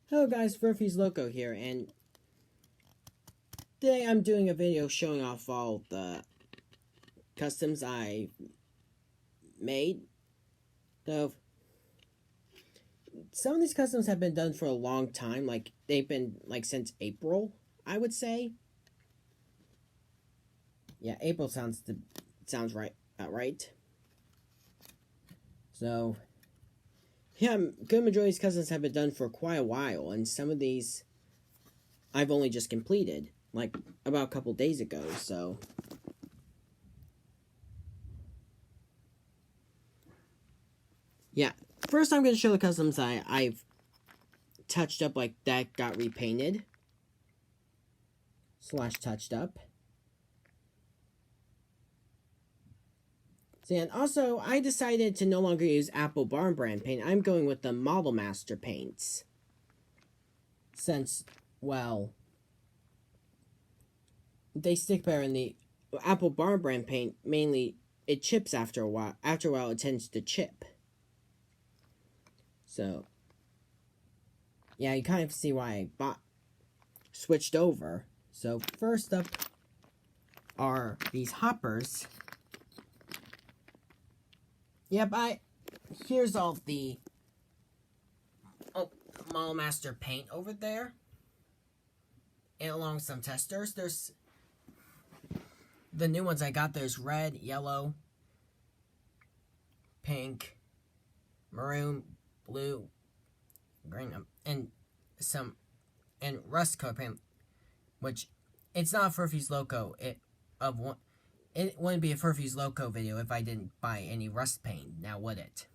Hello guys, Furphy's Loco here, and today I'm doing a video showing off all the customs I made. So, some of these customs have been done for a long time, like they've been since April, I would say. Yeah, April sounds right, about right. So, yeah, good majority of these customs have been done for quite a while, and some of these I've only just completed, like about a couple days ago, so. Yeah, first I'm going to show the customs I've touched up, like that got repainted. / touched up. So, and also, I decided to no longer use Apple Barn brand paint. I'm going with the Model Master paints. Since, well, they stick better in the Apple Barn brand paint. Mainly, it chips after a while. After a while, it tends to chip. So, yeah, you kind of see why I switched over. So, first up are these hoppers. Yep, here's all the Model Master paint over there. And along with some testers, there's the new ones I got. There's red, yellow, pink, maroon, blue, green, and rust color paint, which it's not Furphy's Loco. It wouldn't be a Furphy's Loco video if I didn't buy any rust paint, now would it?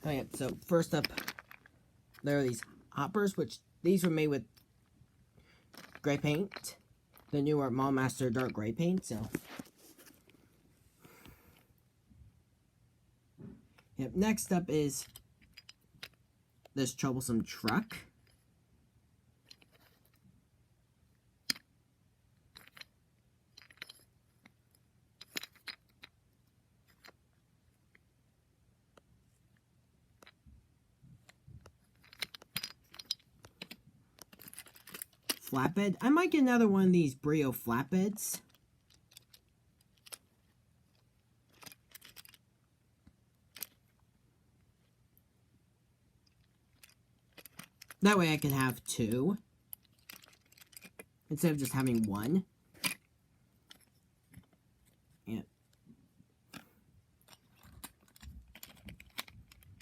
Okay, so first up, there are these hoppers, which these were made with gray paint. The newer Model Master dark gray paint, so. Yep, next up is this troublesome truck. Flatbed. I might get another one of these Brio flatbeds. That way I can have two, instead of just having one. Yeah.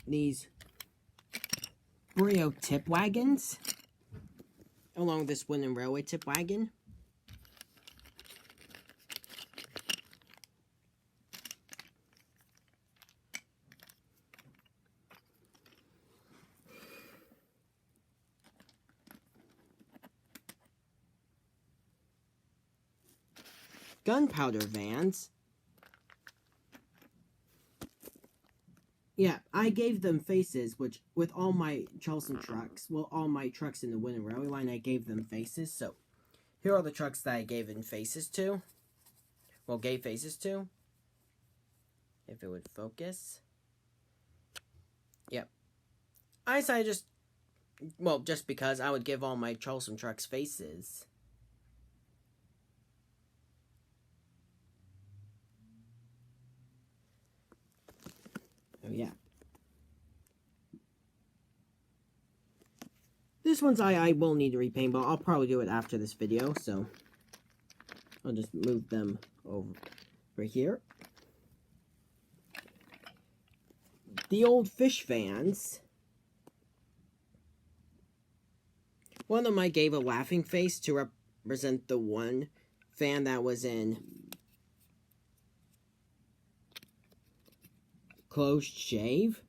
These Brio tip wagons, along with this wooden railway tip wagon. Gunpowder vans. Yeah, I gave them faces, which, with all my Charleston trucks, well, all my trucks in the wooden railway line, I gave them faces, so here are the trucks that I gave faces to. Well, gave faces to. If it would focus. Yep. I decided just because I would give all my Charleston trucks faces. Oh, yeah. This one's I will need to repaint, but I'll probably do it after this video, so I'll just move them over here. The old fish vans. One of them I gave a laughing face to represent the one fan that was in closed shave.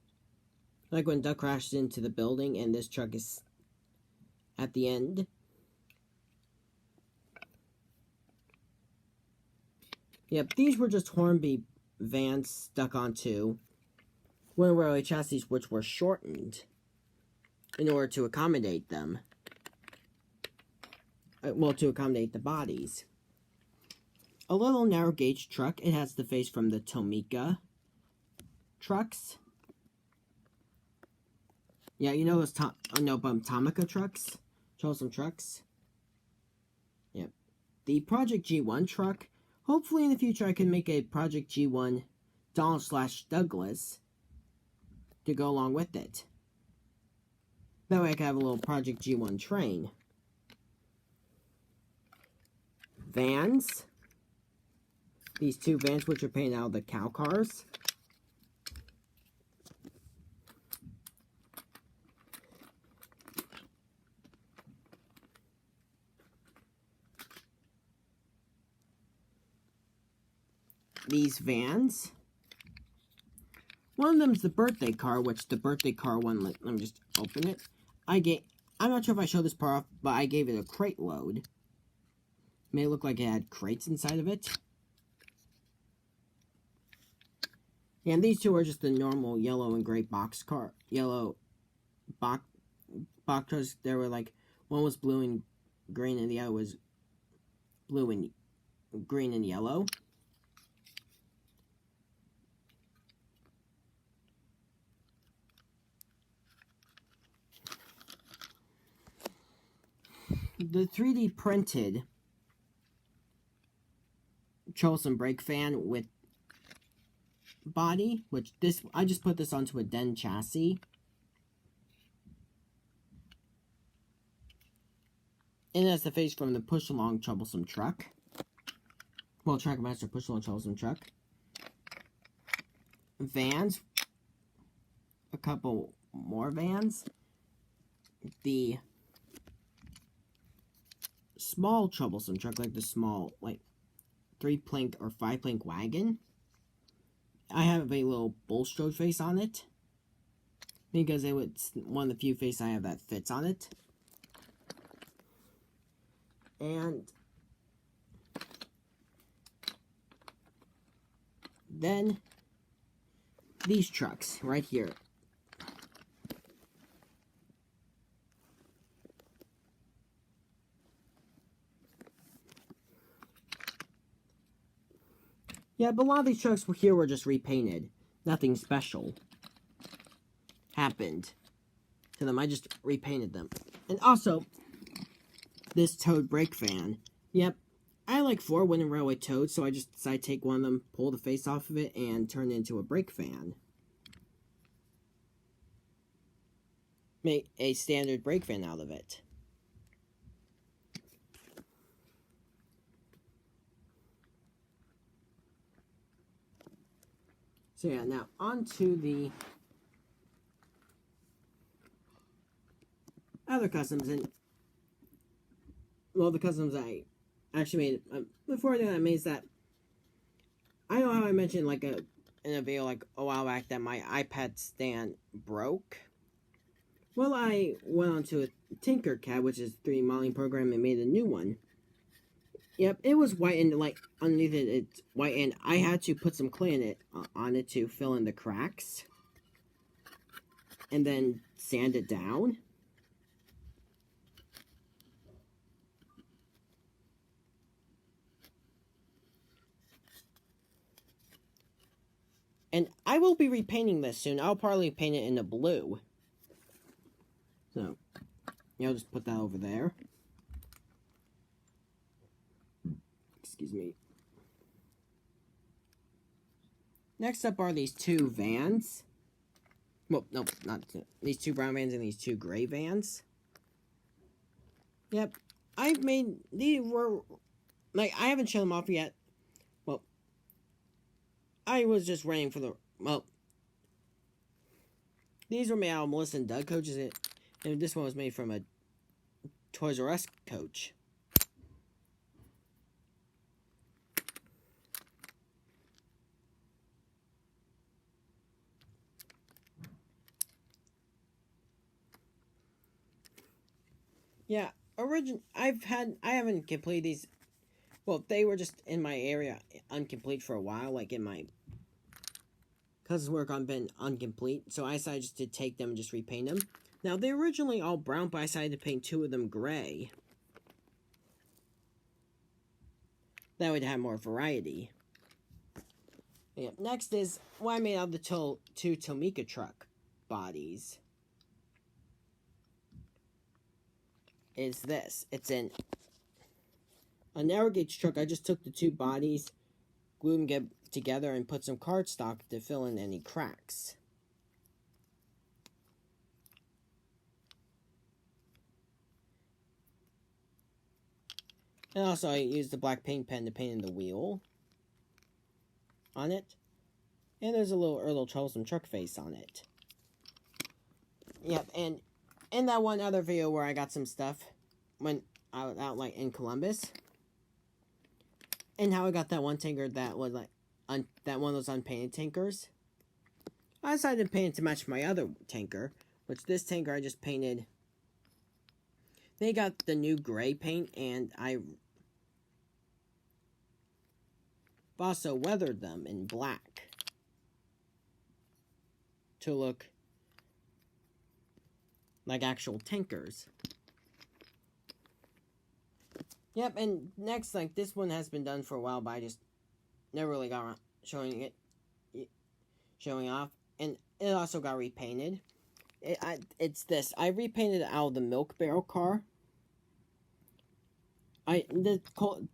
Like when Duck crashed into the building and this truck is at the end. Yep, these were just Hornby vans stuck onto wooden railway chassis, which were shortened in order to accommodate them. Well, to accommodate the bodies. A little narrow gauge truck. It has the face from the Tomica trucks. Yeah, you know those Tomica trucks? Troublesome trucks? Yep. The Project G1 truck. Hopefully in the future I can make a Project G1 Donald/Douglas to go along with it. That way I can have a little Project G1 train. Vans. These two vans which are painted out of the cow cars. These vans. One of them's the birthday car, which the birthday car one, let me just open it. I'm not sure if I showed this part off, but I gave it a crate load. It made it look like it had crates inside of it. And these two are just the normal yellow and gray yellow box cars. There were like, one was blue and green and the other was blue and green and yellow. The 3D printed Troublesome brake fan with body, which I just put this onto a Den chassis. And that's the face from the Push Along Troublesome truck. Well, Trackmaster Push Along Troublesome truck. Vans. A couple more vans. The small Troublesome truck, like the small, like 3-plank or 5-plank wagon. I have a little Bulstrode face on it, because it's one of the few faces I have that fits on it. And then these trucks right here. Yeah, but a lot of these trucks here were just repainted. Nothing special happened to them. I just repainted them. And also, this Toad brake fan. Yep, I like 4 Wooden Railway Toads, so I just decided to take one of them, pull the face off of it, and turn it into a brake fan. Make a standard brake fan out of it. So yeah, now on to the other customs. And well, the customs I actually made before that, I made that. I know how I mentioned like in a video like a while back that my iPad stand broke. Well, I went onto a Tinkercad, which is a 3D modeling program, and made a new one. Yep, it was white, and like underneath it, it's white, and I had to put some clay on it to fill in the cracks, and then sand it down. And I will be repainting this soon. I'll probably paint it in the blue. So, yeah, I'll just put that over there. Excuse me. Next up are these 2 vans. Well, no, not two. These 2 brown vans and these 2 gray vans. Yep. I've made... These were... Like, I haven't shown them off yet. Well, I was just waiting for the... Well, these were made out of Melissa and Doug coaches. And this one was made from a Toys R Us coach. Yeah, I haven't completed these. Well, they were just in my area incomplete for a while, like in my cousin's work on been incomplete, so I decided just to take them and just repaint them. Now, they're originally all brown, but I decided to paint 2 of them gray. That would have more variety. Yeah, next is what I made out of the 2 Tomica truck bodies. is this. It's a narrow gauge truck. I just took the two bodies, glued them together, and put some cardstock to fill in any cracks. And also, I used the black paint pen to paint in the wheel on it. And there's a little troublesome truck face on it. Yep, and in that one other video where I got some stuff when I was out, like, in Columbus, and how I got that one tanker that was, like, that one of those unpainted tankers, I decided to paint it to match my other tanker, which this tanker I just painted. They got the new gray paint, and I also weathered them in black to look like actual tankers. Yep, and next, like, this one has been done for a while, but I just never really got around showing off. And it also got repainted. It's this. I repainted it out of the milk barrel car.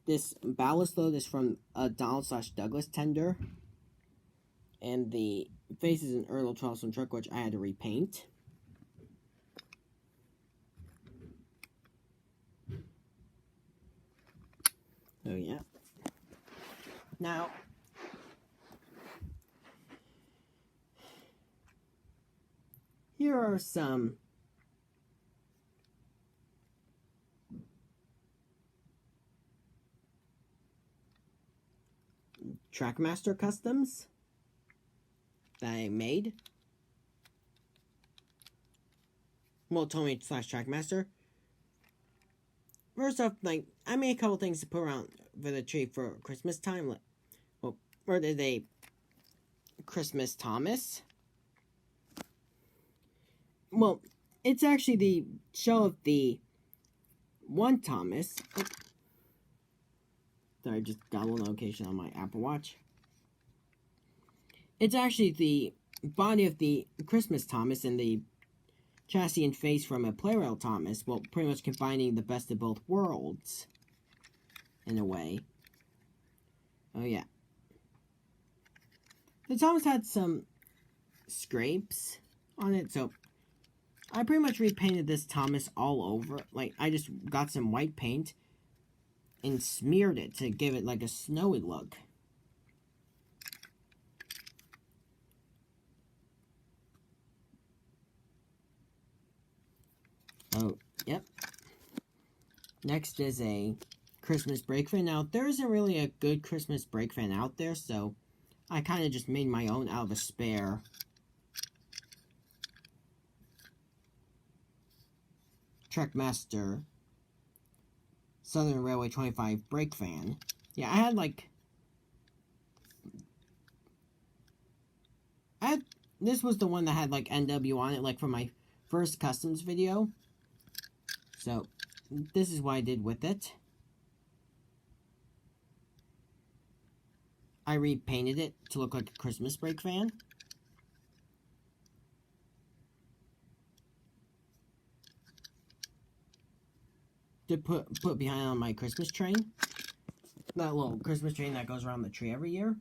This ballast load is from a Donald/Douglas tender. And the face is an Earl Charleston truck, which I had to repaint. Oh, yeah. Now, here are some Trackmaster customs that I made. Well, Tommy/Trackmaster. First off, like, I made a couple things to put around for the tree for Christmas time. Like, well, or did they Christmas Thomas? Well, it's actually the show of the one Thomas. Oh, sorry, I just got a little notification on my Apple Watch. It's actually the body of the Christmas Thomas and the chassis and face from a Playrail Thomas. Well, pretty much combining the best of both worlds, in a way. Oh, yeah. The Thomas had some scrapes on it, so I pretty much repainted this Thomas all over. Like, I just got some white paint and smeared it to give it, like, a snowy look. Oh, yep. Next is a Christmas brake fan. Now, there isn't really a good Christmas brake fan out there, so I kind of just made my own out of a spare Trackmaster Southern Railway 25 brake fan. Yeah, I had, like, this was the one that had, like, NW on it, like, for my first customs video. So, this is what I did with it. I repainted it to look like a Christmas brake fan. To put behind on my Christmas train. That little Christmas train that goes around the tree every year.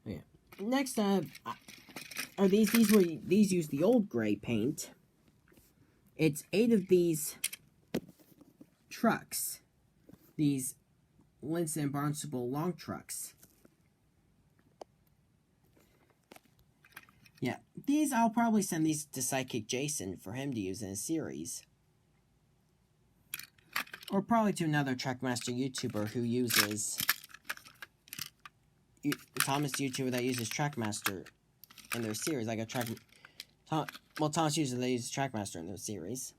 Yeah. Next are these use the old gray paint. It's 8 of these trucks. These Linson and Barnstable long trucks. Yeah, these, I'll probably send these to Sidekick Jason for him to use in a series. Or probably to another Trackmaster YouTuber who uses... Thomas YouTuber that uses Trackmaster in their series. Like a Thomas uses Trackmaster in their series.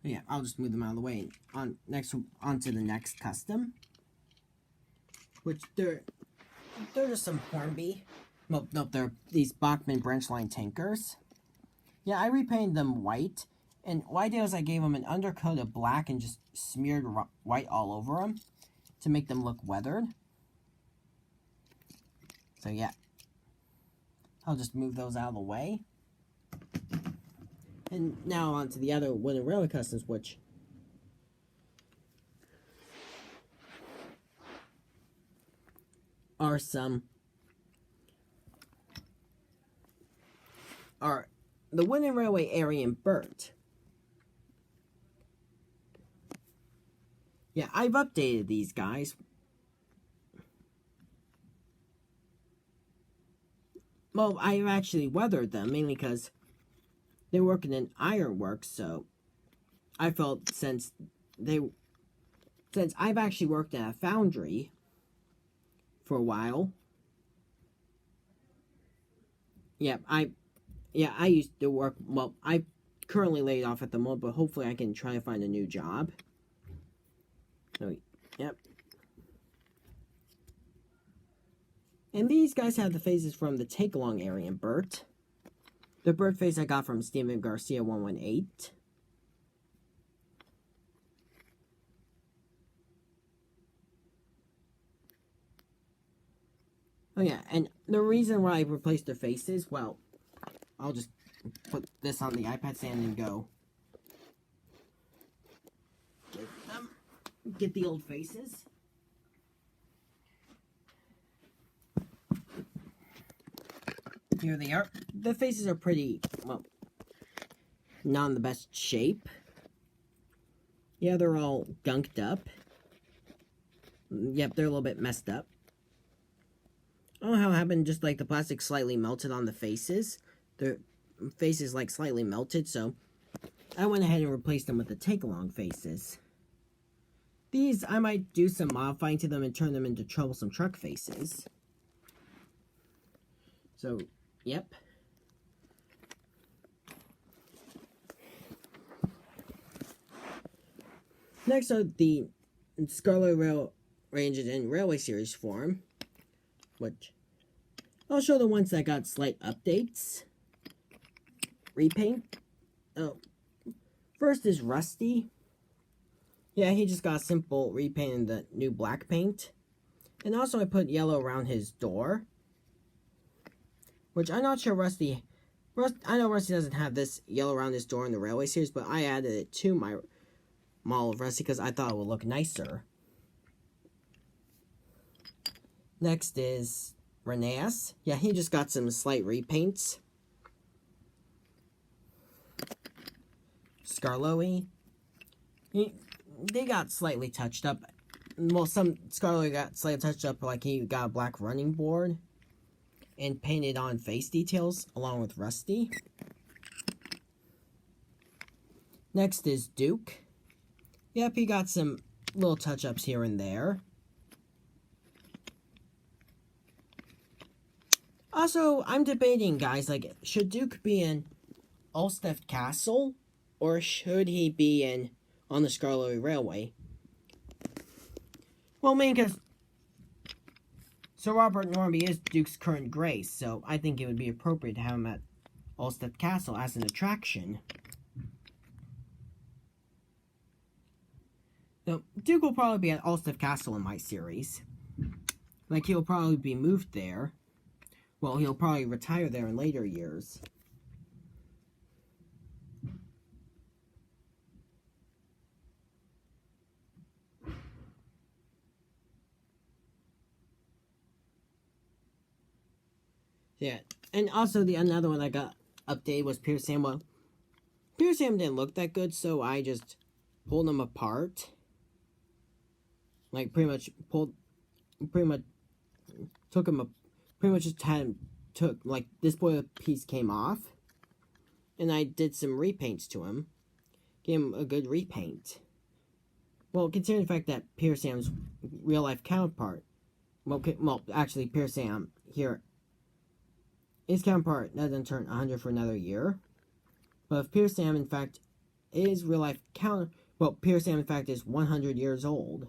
But yeah, I'll just move them out of the way. On to the next custom. Which they're just some Hornby. Well, no, they're these Bachmann branch line tankers. Yeah, I repainted them white. And what I did was I gave them an undercoat of black and just smeared white all over them to make them look weathered. So yeah. I'll just move those out of the way. And now on to the other wooden railway customs, which are the wooden railway Aryan Bert. Yeah, I've updated these guys. Well, I've actually weathered them, mainly because they're working in ironworks, so I felt since I've actually worked at a foundry for a while. Yeah, I used to work, well, I currently laid off at the moment, but hopefully I can try to find a new job. So, yep. And these guys have the faces from the Take-Along Aryan Bert. The Bert face I got from Steven Garcia 118. Oh yeah, and the reason why I replaced their faces, well, I'll just put this on the iPad stand and go. Get the old faces. Here they are. The faces are pretty, well, not in the best shape. Yeah, they're all gunked up. Yep, they're a little bit messed up. I don't know how it happened, just like the plastic slightly melted on the faces. The faces like slightly melted, so I went ahead and replaced them with the take-along faces. These, I might do some modifying to them and turn them into troublesome truck faces. So, yep. Next are the Scarlet Rail Ranges in Railway Series form, which I'll show the ones that got slight updates. Repaint. Oh, first is Rusty. Yeah, he just got a simple repaint in the new black paint. And also I put yellow around his door, which I'm not sure I know Rusty doesn't have this yellow around his door in the Railway Series, but I added it to my model of Rusty because I thought it would look nicer. Next is Reneas. Yeah, he just got some slight repaints. Scarloey. They got slightly touched up. Well, some Scarloey got slightly touched up, like he got a black running board and painted on face details along with Rusty. Next is Duke. Yep, he got some little touch-ups here and there. Also, I'm debating, guys, like, should Duke be in Ulstead Castle, or should he be on the Scarlet Railway? Well, mainly because Sir Robert Norby is Duke's current grace, so I think it would be appropriate to have him at Ulstead Castle as an attraction. So, Duke will probably be at Ulstead Castle in my series. Like, he'll probably be moved there. Well, he'll probably retire there in later years. Yeah, and also another one I got updated was Pierce Sam. Well, Pierce Sam didn't look that good, so I just pulled them apart. Like, pretty much took him pretty much just took, like, this boiler piece came off, and I did some repaints to him. Gave him a good repaint. Well, considering the fact that Pierce Sam's real-life counterpart, well, actually, Pierce Sam here, his counterpart doesn't turn 100 for another year. But if Pierce Sam, in fact, is real-life Pierce Sam, in fact, is 100 years old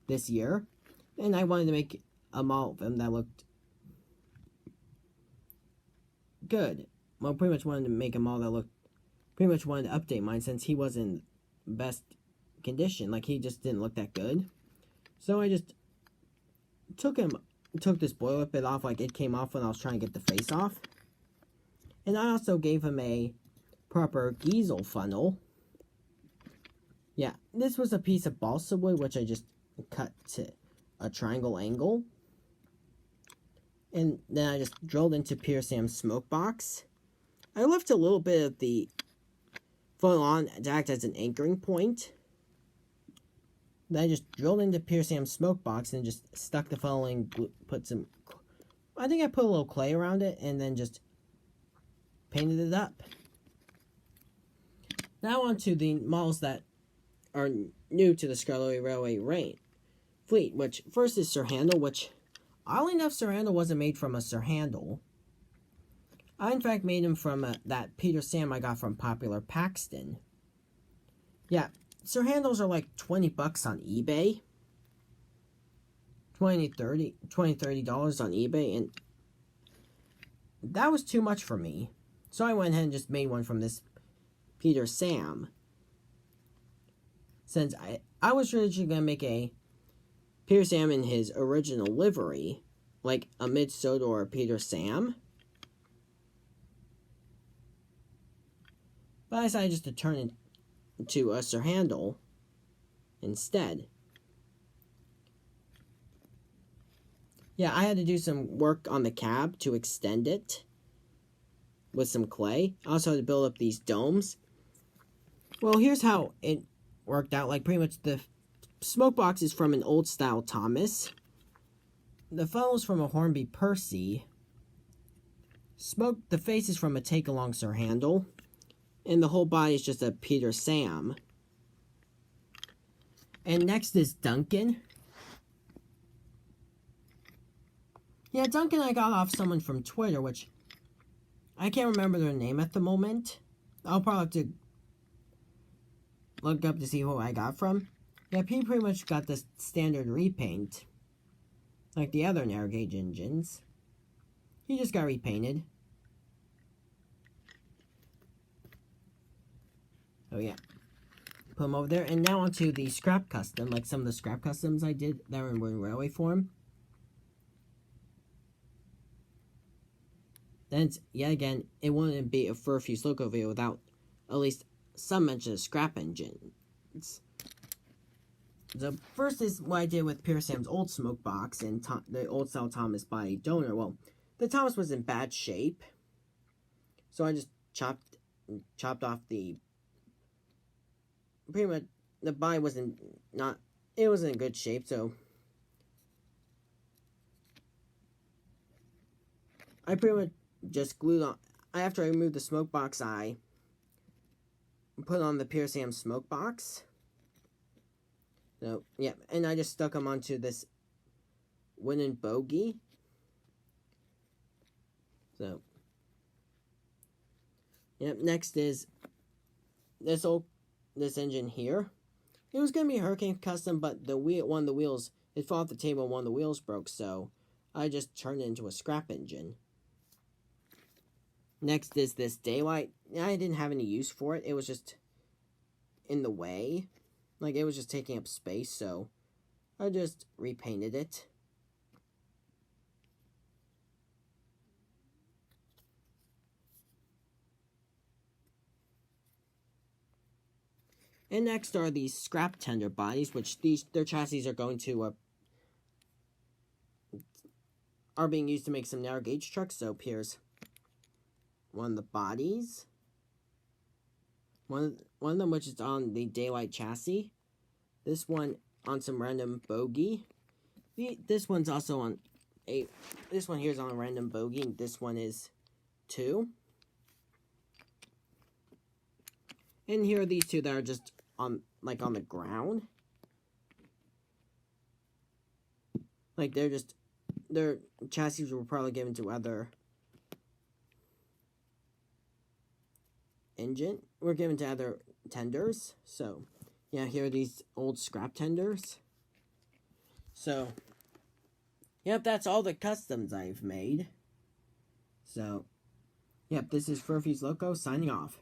this year, and I wanted to make a model of him that looked good. Well, pretty much wanted to make a model that looked, pretty much wanted to update mine since he was in best condition. Like, he just didn't look that good. So I just took this boiler bit off, like it came off when I was trying to get the face off. And I also gave him a proper Giesel funnel. Yeah, this was a piece of balsa wood, which I just cut to a triangle angle. And then I just drilled into Peter Sam's smoke box. I left a little bit of the funnel on to act as an anchoring point. Then I just drilled into Peter Sam's smoke box and just stuck the funnel in, put some, I think I put a little clay around it, and then just painted it up. Now on to the models that are new to the Scarlet Railway fleet, which first is Sir Handel, which, oddly enough, Sir Handel wasn't made from a Sir Handel. I, in fact, made him from that Peter Sam I got from Popular Paxton. Yeah, Sir Handels are like $20 on eBay. $20, $30 on eBay, and that was too much for me. So I went ahead and just made one from this Peter Sam. Since I was originally going to make a Peter Sam in his original livery, like a Mid-Soda or a Peter Sam. But I decided just to turn it into a Sir Handel instead. Yeah, I had to do some work on the cab to extend it with some clay. I also had to build up these domes. Well, here's how it worked out. Like, pretty much the smoke box is from an old style Thomas. The funnel's from a Hornby Percy. The face is from a Take Along Sir Handel. And the whole body is just a Peter Sam. And next is Duncan. Yeah, Duncan I got off someone from Twitter, which I can't remember their name at the moment. I'll probably have to look up to see who I got from. Yeah, he pretty much got the standard repaint, like the other narrow gauge engines. He just got repainted. Oh yeah. Put him over there. And now onto the scrap custom, like some of the scrap customs I did that were in railway form. Then, yet again, it wouldn't be a Furfuse Loco video without at least some mention of scrap engines. The first is what I did with Peter Sam's old smoke box and the old style Thomas by Donor. Well, the Thomas was in bad shape, so I just chopped off the. Pretty much, the body wasn't it wasn't in good shape, so I pretty much just glued on. After I removed the smoke box, I put on the Peter Sam smoke box. So, yeah, and I just stuck them onto this wooden bogie. So, yep, next is this engine here. It was going to be a Hurricane Custom, but one of the wheels, it fell off the table and one of the wheels broke, so I just turned it into a scrap engine. Next is this daylight. I didn't have any use for it. It was just in the way. Like, it was just taking up space, so I just repainted it. And next are these scrap tender bodies, which their chassis are going to are being used to make some narrow gauge trucks. So here's one of the bodies. One of them which is on the daylight chassis. This one on some random bogie. This one's also on this one here is on a random bogie, and this one is too. And here are these two that are just on the ground. Like their chassis were probably given to other were given to other tenders. So yeah, here are these old scrap tenders. So yep, that's all the customs I've made. So yep, this is Furfuse Loco signing off.